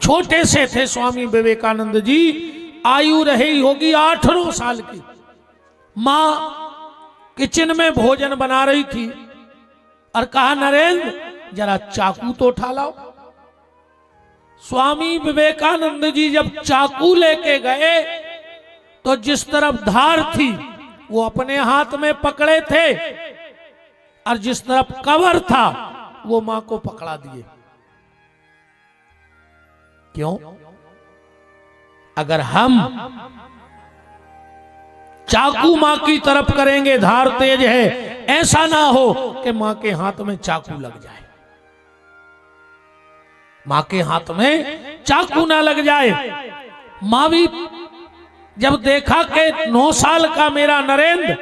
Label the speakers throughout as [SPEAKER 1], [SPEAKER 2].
[SPEAKER 1] छोटे से थे स्वामी विवेकानंद जी, आयु रही होगी 8-9 साल की। मां किचन में भोजन बना रही थी और कहा, नरेंद्र जरा चाकू तो उठा लाओ। स्वामी विवेकानंद जी जब चाकू लेके गए तो जिस तरफ धार थी वो अपने हाथ में पकड़े थे और जिस तरफ कवर था वो मां को पकड़ा दिए। क्यों? अगर हम चाकू मां की तरफ करेंगे, धार तेज है, ऐसा ना हो कि मां के हाथ में चाकू लग जाए, मां के हाथ में चाकू ना लग जाए। मां भी जब देखा कि 9 साल का मेरा नरेंद्र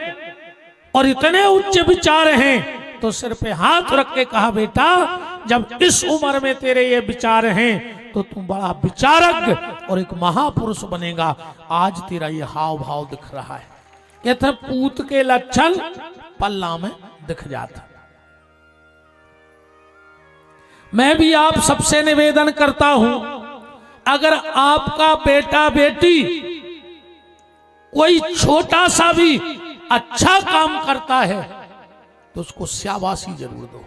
[SPEAKER 1] और इतने उच्च विचार हैं, तो सिर पे हाथ रख के कहा, बेटा जब इस उम्र में तेरे ये विचार हैं तो तू बड़ा विचारज्ञ और एक महापुरुष बनेगा। आज तेरा ये हाव भाव दिख रहा है। कहते पूत के लक्षण पल्ला में दिख जाता। मैं भी आप सबसे निवेदन करता हूं, अगर आपका बेटा बेटी कोई छोटा सा भी अच्छा काम करता है तो उसको शाबाशी जरूर दो।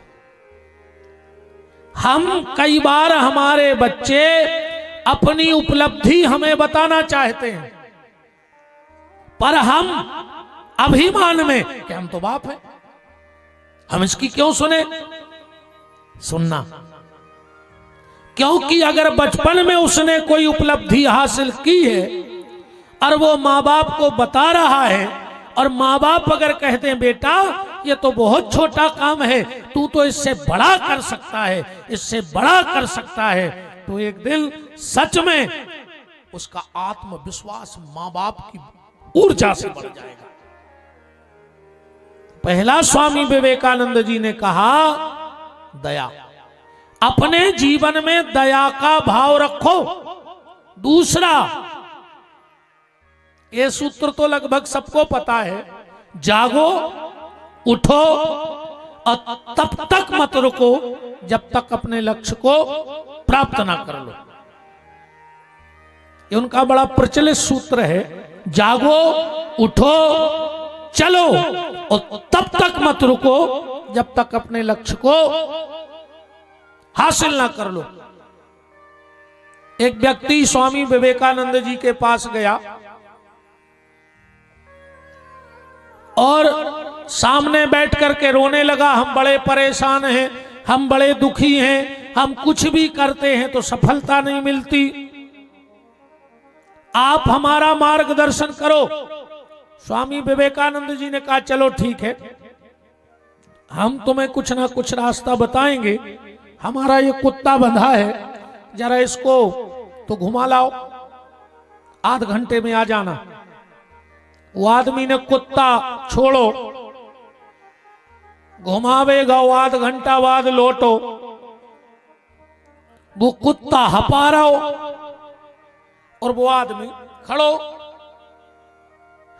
[SPEAKER 1] हम कई बार हमारे बच्चे अपनी उपलब्धि हमें बताना चाहते हैं, पर हम अभिमान में कि हम तो बाप हैं, हम इसकी क्यों सुने? सुनना, क्योंकि अगर बचपन में उसने कोई उपलब्धि हासिल की है और वो माँ बाप को बता रहा है, और माँ बाप अगर कहते हैं बेटा ये तो बहुत छोटा काम है, तू तो इससे बड़ा कर सकता है, इससे बड़ा कर सकता है, तो एक दिन सच में उसका आत्मविश्वास माँ बाप की ऊर्जा से बढ़ जाएगा। पहला स्वामी विवेकानंद जी ने कहा दया, अपने जीवन में दया का भाव रखो। दूसरा, ये सूत्र तो लगभग सबको पता है, जागो उठो और तब तक मत रुको जब तक अपने लक्ष्य को प्राप्त ना कर लो। ये उनका बड़ा प्रचलित सूत्र है, जागो उठो चलो और तब तक मत रुको जब तक अपने लक्ष्य को हासिल ना कर लो। एक व्यक्ति स्वामी विवेकानंद जी के पास गया और सामने बैठ करके रोने लगा, हम बड़े परेशान हैं, हम बड़े दुखी हैं, हम कुछ भी करते हैं तो सफलता नहीं मिलती, आप हमारा मार्गदर्शन करो। स्वामी विवेकानंद जी ने कहा चलो ठीक है, हम तुम्हें कुछ ना कुछ रास्ता बताएंगे। हमारा ये कुत्ता बंधा है, जरा इसको तो घुमा लाओ, आध घंटे में आ जाना। वो आदमी ने कुत्ता छोड़ो, घुमावेगा, वो आध घंटा बाद लौटो, वो कुत्ता हपा रहा हो और वो आदमी खड़ो।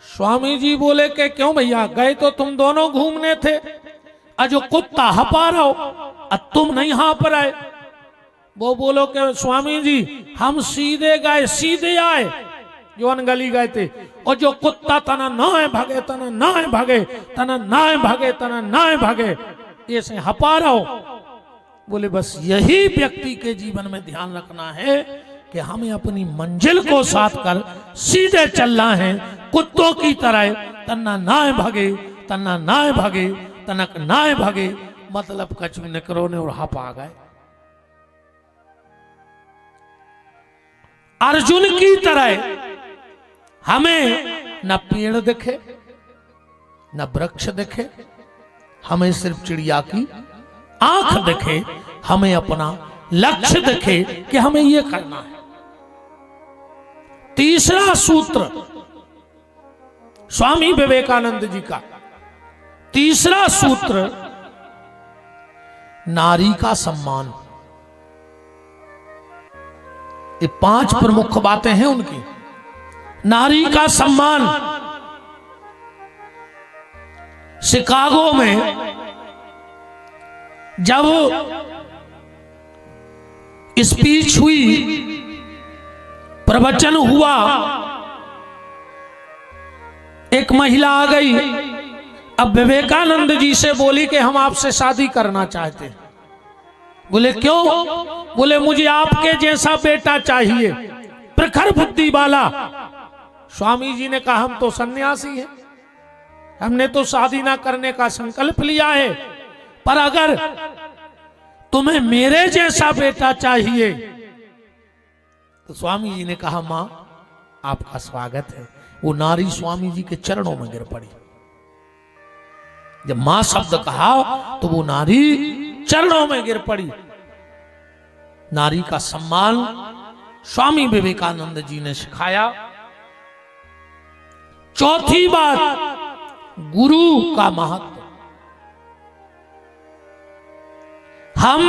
[SPEAKER 1] स्वामी जी बोले कि क्यों भैया, गए तो तुम दोनों घूमने थे, जो कुत्ता हपा रहा हो तुम नहीं हाँप रहे। वो बोलो कि स्वामी जी हम सीधे गए सीधे आए, जो अनगली गए थे, और जो कुत्ता तना ना भागे, तना ना भागे, तना ना भागे, तना ना भागे, ऐसे हपा रहा हो। बोले बस यही व्यक्ति के जीवन में ध्यान रखना है कि हमें अपनी मंजिल को साथ कर सीधे चलना है, कुत्तों की तरह तना ना भागे, तना ना भागे, तनक ना भागे, मतलब कछु न करो ने और हपा गए। अर्जुन की तरह हमें न पेड़ दिखे न वृक्ष दिखे, हमें सिर्फ चिड़िया की आंख दिखे, हमें अपना लक्ष्य दिखे कि हमें यह करना है। तीसरा सूत्र स्वामी विवेकानंद जी का, तीसरा सूत्र नारी का सम्मान। ये 5 प्रमुख बातें हैं उनकी। नारी का सम्मान, शिकागो में जब स्पीच हुई प्रवचन हुआ, एक महिला आ गई। अब विवेकानंद जी से बोली कि हम आपसे शादी करना चाहते हैं। बोले क्यों? बोले मुझे आपके जैसा बेटा चाहिए, प्रखर बुद्धि वाला। स्वामी जी ने कहा हम तो सन्यासी हैं, हमने तो शादी ना करने का संकल्प लिया है, पर अगर तुम्हें मेरे जैसा बेटा चाहिए तो स्वामी जी ने कहा मां आपका स्वागत है। वो नारी स्वामी जी के चरणों में गिर पड़ी। जब मां शब्द कहा तो वो नारी चरणों में गिर पड़ी। नारी का सम्मान स्वामी विवेकानंद जी ने सिखाया। चौथी बात, गुरु का महत्व। हम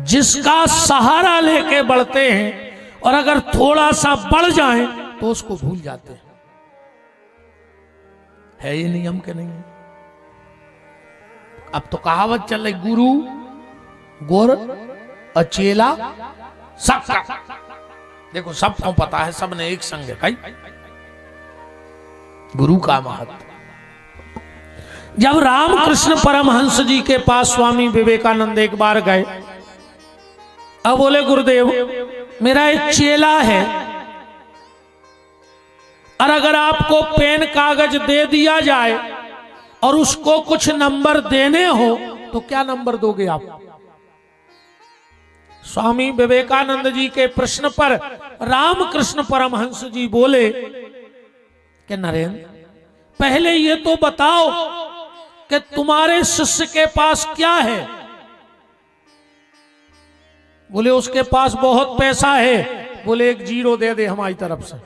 [SPEAKER 1] जिसका सहारा लेके बढ़ते हैं और अगर थोड़ा सा बढ़ जाएं तो उसको भूल जाते हैं। है ये नियम के नहीं? अब तो कहावत चल रही, गुरु गुर अचेला सक्का। देखो सबको पता है, सबने एक संग कही गुरु का महत्व। जब रामकृष्ण परमहंस जी के पास स्वामी विवेकानंद एक बार गए, अब बोले गुरुदेव मेरा एक चेला है और अगर आपको पेन कागज दे दिया जाए और उसको कुछ नंबर देने हो तो क्या नंबर दोगे आप? स्वामी विवेकानंद जी के प्रश्न पर रामकृष्ण परमहंस जी बोले कि नरेंद्र पहले ये तो बताओ कि तुम्हारे शिष्य के पास क्या है? बोले उसके पास बहुत पैसा है। बोले एक जीरो दे दे हमारी तरफ से।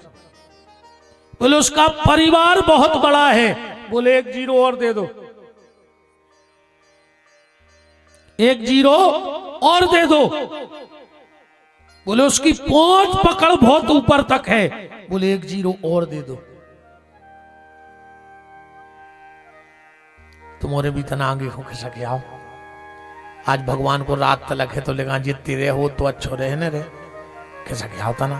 [SPEAKER 1] बोले उसका परिवार बहुत बड़ा है। बोले एक जीरो और दे दो, एक जीरो और दे दो। बोले उसकी पहुंच पकड़ बहुत ऊपर तक है। बोले एक जीरो और दे दो। तुम्हारे भी तना आगे हो सके आओ। आज भगवान को रात तलक है तो लेगा जितती रहे हो तो अच्छो रहे न रहे कैसा क्या होता ना।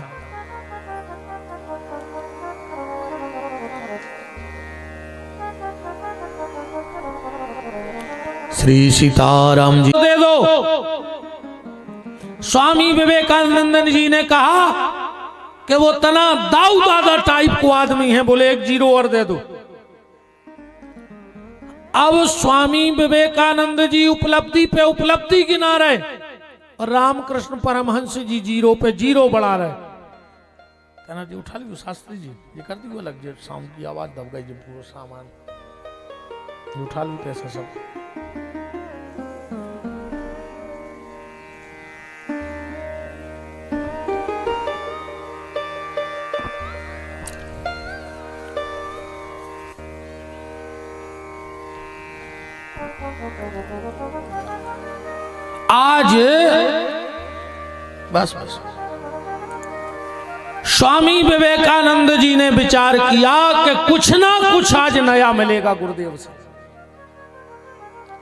[SPEAKER 1] श्री सीताराम जी दे दो। स्वामी विवेकानंद जी ने कहा कि वो तना दाऊ दादा टाइप को आदमी है। बोले एक जीरो और दे दो। अब स्वामी विवेकानंद जी उपलब्धि पे उपलब्धि गिना रहे और रामकृष्ण परमहंस जी जीरो पे जीरो बढ़ा रहे। कहना जी उठा ली शास्त्री जी, ये कर दी वो लग जाए साउंड की आवाज दब गई, जो पूरा सामान उठा ली पैसा सब। आज बस स्वामी विवेकानंद जी ने विचार किया कि कुछ ना कुछ आज नया मिलेगा गुरुदेव से।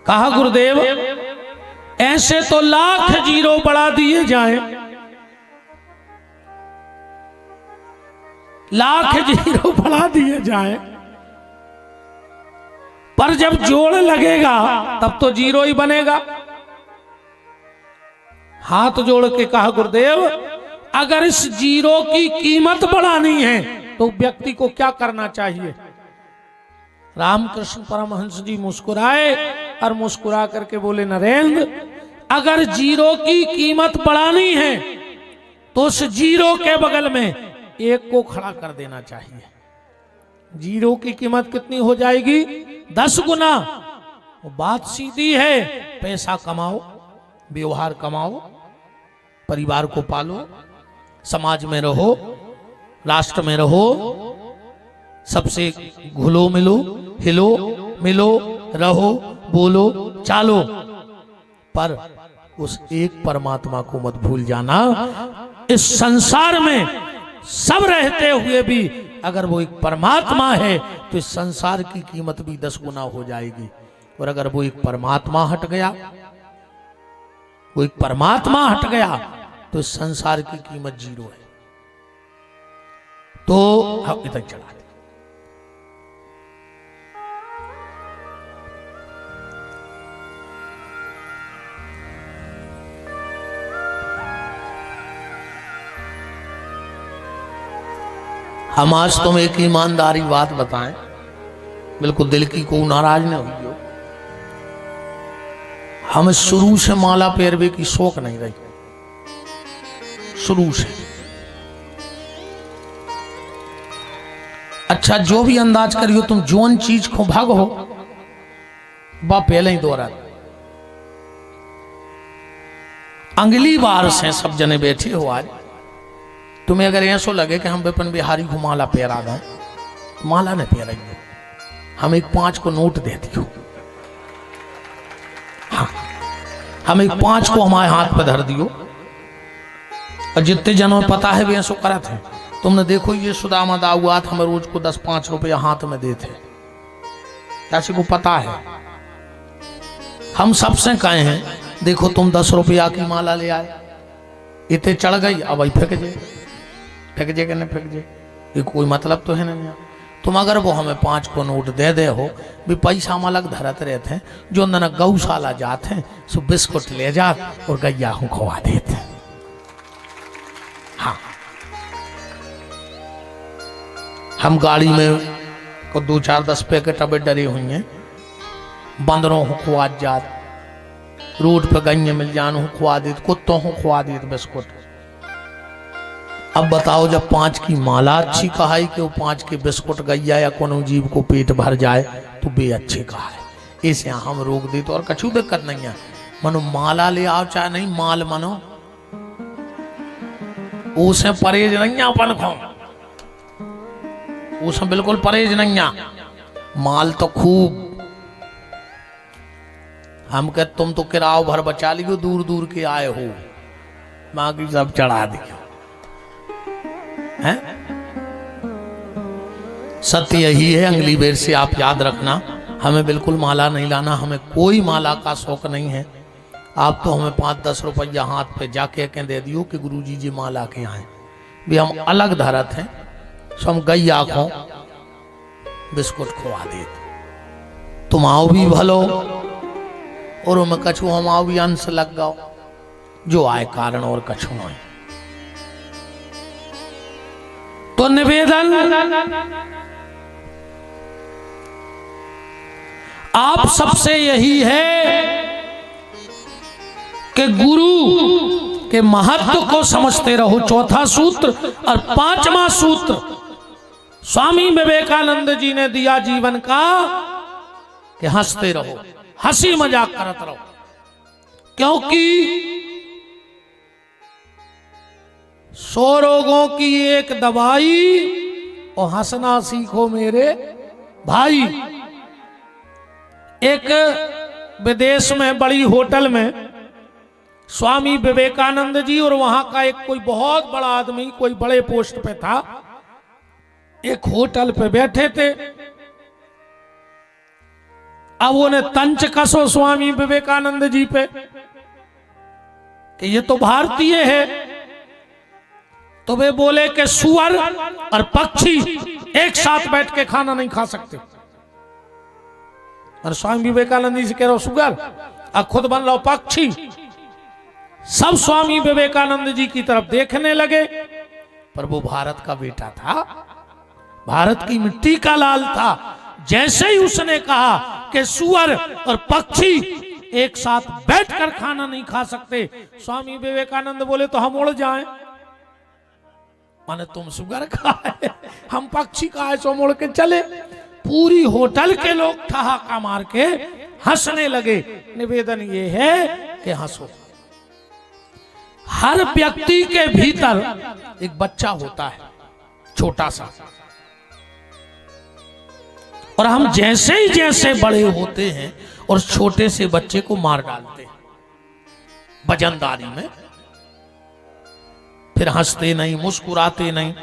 [SPEAKER 1] कहा गुरुदेव ऐसे तो लाख जीरो बढ़ा दिए जाएं, लाख जीरो बढ़ा दिए जाएं, पर जब जोड़ लगेगा तब तो जीरो ही बनेगा। हाथ जोड़ के कहा गुरुदेव अगर इस जीरो की कीमत बढ़ानी है तो व्यक्ति को क्या करना चाहिए? रामकृष्ण परमहंस जी मुस्कुराए और मुस्कुरा करके बोले नरेंद्र अगर जीरो की कीमत बढ़ानी है तो उस जीरो के बगल में एक को खड़ा कर देना चाहिए। जीरो की कीमत कितनी हो जाएगी? 10 गुना। वो बात सीधी है, पैसा कमाओ, व्यवहार कमाओ, परिवार को पालो, समाज में रहो, राष्ट्र में रहो, सबसे घुलो मिलो, हिलो मिलो, रहो, बोलो, चालो, पर उस एक परमात्मा को मत भूल जाना। इस संसार में सब रहते हुए भी अगर वो एक परमात्मा है तो इस संसार की कीमत भी 10 गुना हो जाएगी। और अगर वो एक परमात्मा हट गया, वो एक परमात्मा हट गया तो इस संसार की कीमत जीरो है। तो इधर चढ़ा दे। हम आज तुम एक ईमानदारी बात बताएं, बिल्कुल दिल की को नाराज न हुई हो, हमें शुरू से माला फेरवे की शौक नहीं रही, शुरू से। अच्छा, जो भी अंदाज करियो तुम, जोन चीज को भाग हो बा पहले ही दोहरा। अगली बार से सब जने बैठे हो, आज तुम्हें अगर ऐसा लगे कि हम विपिन बिहारी को माला पेरा दें, माला नहीं पेराइए, हम एक 5 को नोट दे दियो। हाँ, हम एक 5 को हमारे हाथ पे धर दियो, और जितने जनों में पता है वे ऐसा करत है। तुमने देखो ये सुदामा दाऊआत हमें रोज को 10-5 रुपया हाथ में देते, किसी को पता है। हम सबसे कहे हैं देखो तुम 10 रुपया की माला ले आए, इतने चढ़ गई, अब वही फेंक जे कि नहीं फेंक जे, ये कोई मतलब तो है नहीं। तुम अगर वो हमें 5 को नोट दे हो, भी पैसा हम अलग धरत रहते हैं, जो न गौशाला जाते हैं सो बिस्कुट ले जात और गैया हूँ खवा देते हैं। हाँ, हम गाड़ी में को 2-4-10 पैकेट अबे डरे हुई हैं, बंदरों को खुआ जात, रोड पे गैया मिल जान हूँ खुआ देत, कुत्तों को खुआ देत बिस्कुट। अब बताओ, जब 5 की माला अच्छी कहा कि वो 5 के बिस्कुट गैया या कोनो जीव को पेट भर जाए तो बे अच्छे कहा है, इसे हम रोक दे तो और कछु दिक्कत नहीं है। मनो माला ले आओ चाहे नहीं, माल मनो उसे परहेज नहीं अपन को, उसे बिल्कुल परहेज नहीं है। माल तो खूब हम कह, तुम तो किराओ भर बचा लियो, दूर दूर के आए हो, बाकी सब चढ़ा दियो है। सत्य यही है, अगली बेर से आप याद रखना, हमें बिल्कुल माला नहीं लाना, हमें कोई माला का शौक नहीं है। आप तो हमें 5-10 रुपया हाथ पे जाके कह दे दियो कि गुरुजी जी माला के आए, भी हम अलग धरत हैं, सो हम गैया को बिस्कुट खुआ देते, तुम आओ भी भलो और मैं कछु हम आओ भी अंश लग गाओ, जो आए कारण और कछु नहीं। तो निवेदन आप सबसे यही है कि गुरु के महत्व को समझते रहो, चौथा सूत्र। और 5वां सूत्र स्वामी विवेकानंद जी ने दिया जीवन का कि हंसते रहो, हंसी मजाक करते रहो, क्योंकि 100 रोगों की एक दवाई और हंसना सीखो मेरे भाई। एक विदेश में बड़ी होटल में स्वामी विवेकानंद जी और वहां का एक कोई बहुत बड़ा आदमी, कोई बड़े पोस्ट पे था, एक होटल पे बैठे थे। अब उन्हें तंच कसो स्वामी विवेकानंद जी पे कि ये तो भारतीय है, तो वे बोले कि सुअर और पक्षी एक साथ बैठ के खाना नहीं खा सकते। और स्वामी विवेकानंद जी से कह रहा सुअर, और खुद बन रहा पक्षी। सब स्वामी विवेकानंद जी की तरफ देखने लगे, पर वो भारत का बेटा था, भारत की मिट्टी का लाल था। जैसे ही उसने कहा कि सुअर और पक्षी एक साथ बैठकर खाना नहीं खा सकते, स्वामी विवेकानंद बोले तो हम उड़ जाएं। माने तुम सुअर खाए, हम पक्षी खाए, सो मुड़ के चले। पूरी होटल के लोग ठहाका मार के हंसने लगे। निवेदन ये है कि हंसो। हर व्यक्ति के भीतर एक बच्चा होता है, छोटा सा, और हम जैसे ही जैसे बड़े होते हैं और छोटे से बच्चे को मार डालते हैं वजनदारी में। फिर हंसते नहीं, मुस्कुराते नहीं।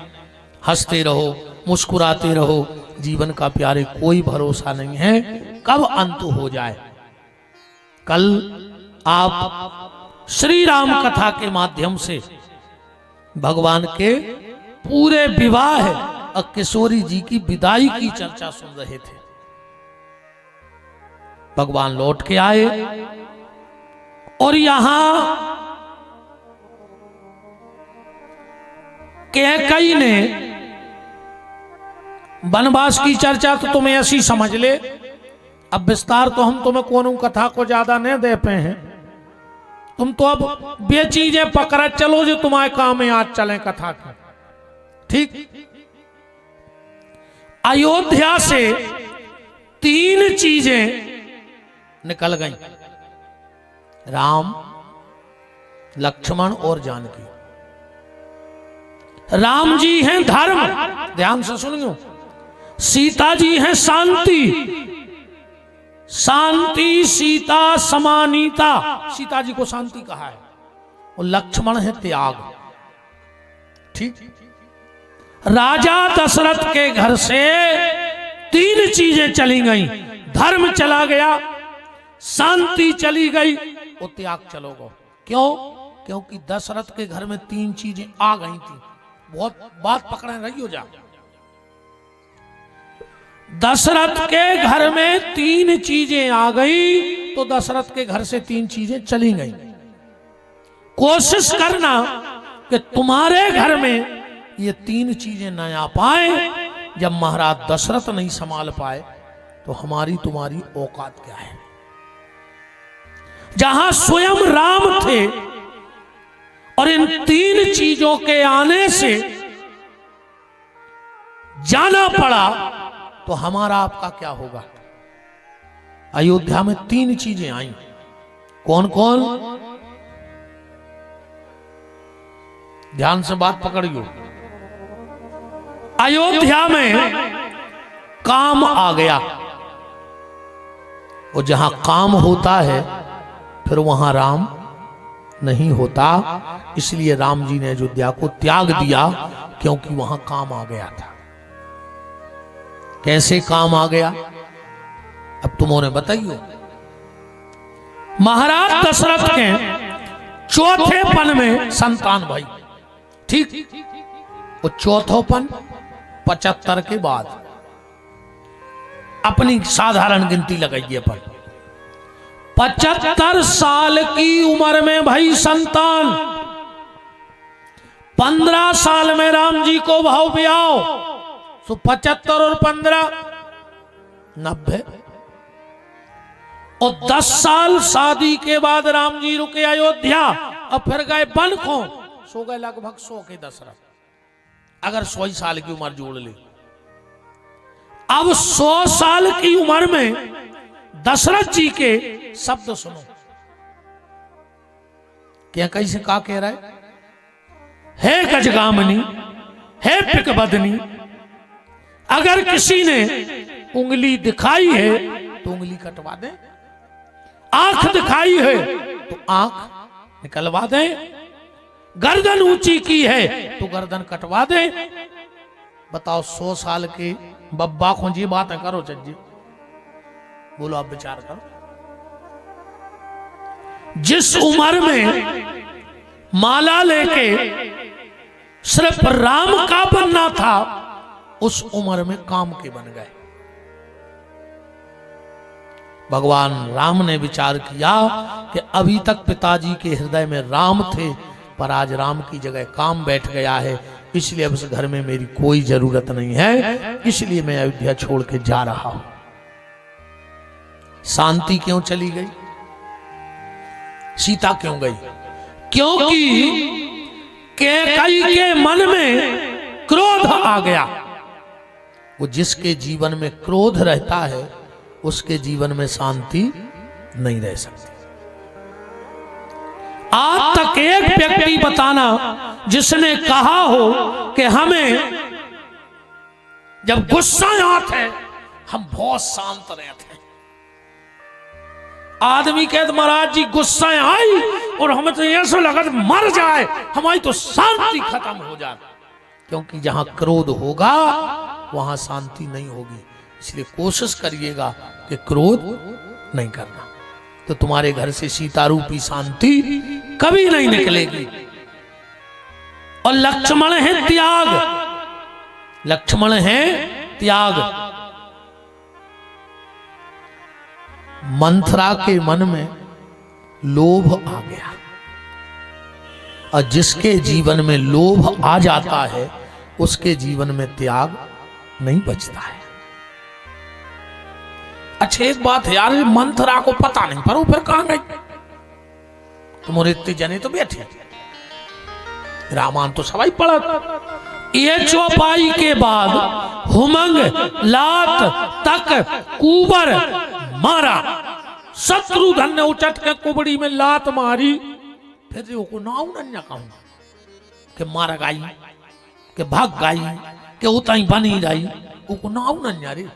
[SPEAKER 1] हंसते रहो, मुस्कुराते रहो। जीवन का प्यारे कोई भरोसा नहीं है कब अंत हो जाए। कल आप श्री राम कथा के माध्यम से भगवान के पूरे विवाह और किशोरी जी की विदाई की चर्चा सुन रहे थे। भगवान लौट के आए और यहां कैकेयी ने वनवास की चर्चा तो तुम्हें ऐसी समझ ले, अब विस्तार तो हम तुम्हें कौन कथा को ज्यादा नहीं दे पे हैं, तुम तो अब बे चीजें पकड़ चलो जो तुम्हारे काम में आज चले कथा की। ठीक, अयोध्या से 3 चीजें निकल गई, राम, लक्ष्मण और जानकी। राम जी हैं धर्म, ध्यान से सुनियो। सीता जी हैं शांति, शांति सीता समानीता, सीता जी को शांति कहा है। और लक्ष्मण है त्याग। ठीक, राजा दशरथ के घर से 3 चीजें चली गई, धर्म चला गया, शांति चली गई और त्याग चलोगे। क्यों? क्योंकि दशरथ के घर में 3 चीजें आ गई थी। बहुत बात पकड़े रही हो जा। दशरथ के घर में 3 चीजें आ गई तो दशरथ के घर से 3 चीजें चली गई। कोशिश करना कि तुम्हारे घर में ये 3 चीजें न आ पाए। जब महाराज दशरथ नहीं संभाल पाए तो हमारी तुम्हारी औकात क्या है। जहां स्वयं राम थे और इन 3 चीजों के आने से जाना पड़ा तो हमारा आपका क्या होगा। अयोध्या में 3 चीजें आई, कौन कौन? ध्यान से बात पकड़ियो। अयोध्या में काम आ गया, और जहां काम होता है फिर वहां राम नहीं होता। इसलिए राम जी ने अयोध्या को त्याग दिया, क्योंकि वहां काम आ गया था। कैसे काम आ गया अब तुम उन्हें बताइयो। महाराज दशरथ के 4थेपन में संतान भाई, ठीक, वो 4थोपन 75 के बाद, अपनी साधारण गिनती लगाइए पर 75 साल की उम्र में भाई संतान। 15 साल में राम जी को भाव ब्याह, तो 75 और 15 90। और 10 साल शादी के बाद राम जी रुके अयोध्या और फिर गए वन को, सो गए लगभग 100 के दशरथ, अगर 100 साल की उम्र जोड़ ले। अब 100 साल की उम्र में दशरथ जी के शब्द सुनो, क्या कैसे का कह रहा है गजगामनी, हे पिकबदनी, अगर किसी ने उंगली दिखाई है तो उंगली कटवा दे, आंख दिखाई है तो आंख निकलवा दे, गर्दन ऊंची की है तो गर्दन कटवा दे। बताओ 100 साल के बब्बा को जी बातें करो चज्जी, बोलो आप विचार करो। जिस उम्र में माला लेके सिर्फ राम का बनना था, उस उम्र में काम के बन गए। भगवान राम ने विचार किया कि अभी तक पिताजी के हृदय में राम थे, पर आज राम की जगह काम बैठ गया है, इसलिए अब इस घर में मेरी कोई जरूरत नहीं है, इसलिए मैं अयोध्या छोड़ के जा रहा हूं। शांति क्यों चली गई? सीता क्यों गई? क्योंकि कैकेयी के मन में क्रोध आ गया। वो जिसके जीवन में क्रोध रहता है उसके जीवन में शांति नहीं रह सकती। आज तक एक व्यक्ति बताना जिसने कहा हो कि हमें जब गुस्सा आता है हम बहुत शांत रहते हैं। आदमी कहते महाराज जी गुस्सा आई और हमें तो ऐसा लगा मर जाए, हमारी तो शांति खत्म हो जाए। क्योंकि जहां क्रोध होगा वहां शांति नहीं होगी। इसलिए कोशिश करिएगा कि क्रोध नहीं करना, तो तुम्हारे घर से सीता रूपी शांति कभी नहीं निकलेगी। और लक्ष्मण है त्याग, लक्ष्मण है त्याग। मंथरा के मन में लोभ आ गया, और जिसके जीवन में लोभ आ जाता है उसके जीवन में त्याग नहीं बचता है। अच्छा एक बात है यार, मंथरा को पता नहीं पर वो फिर कहां गई? तुम्हारे इतने जने तो बैठे, रामायण तो सवाई पढ़ा। ये चौपाई के बाद हुमंग लात तक कुबर मारा। शत्रुघ्न ने उचट के कुबड़ी में लात मारी। फिर जो को नाउ न कहूंगा कि मार गई, कि भाग गई, कि उताई बनी रही, वो नाउ न रे।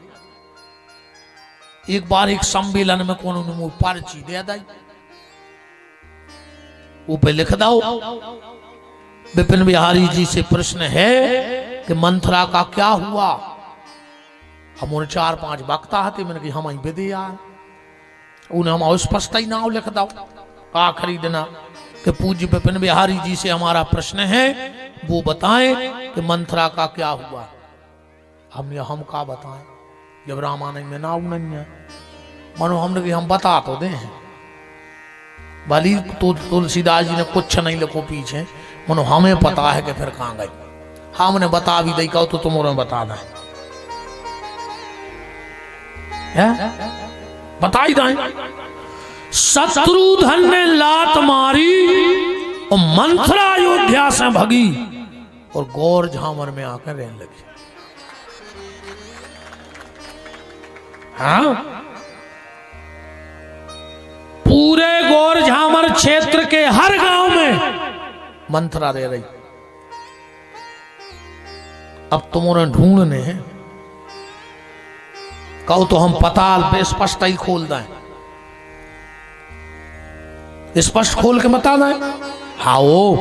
[SPEAKER 1] एक बार एक सम्मेलन में कौन ने पर्ची दे दी, वो पे लिख दो विपिन बिहारी जी से प्रश्न है कि मंथरा का क्या हुआ। हम उन्हें 4-5 वक्ता थे, मैंने कि हम विदे यार, उन्हें हम स्पष्ट ही नाम लिख दो आखिरी दिन कि पूज्य विपिन बिहारी जी से हमारा प्रश्न है, वो बताएं कि मंथरा का क्या हुआ। हमने हम का बताएं जब रामायण में नाम नहीं है। मानो हमने कि हम बता तो दें, भली तो तुलसीदास जी ने कुछ नहीं लिखो पीछे, मनो हमें पता है कि फिर कहां गई। हमने बता भी दई, कहो तो तुम्हारे बता दें, बता ही दें। शत्रुघ्न ने लात मारी और मंथरा अयोध्या से भगी और गौर झामर में आकर रहने लगी। हाँ, पूरे गौर झामर क्षेत्र के हर गांव में मंथरा रह रही। अब तुम उन्हें ढूंढने हैं, कहो तो हम पताल पे स्पष्ट ही खोल दें, स्पष्ट खोल के बता दें। हाँ वो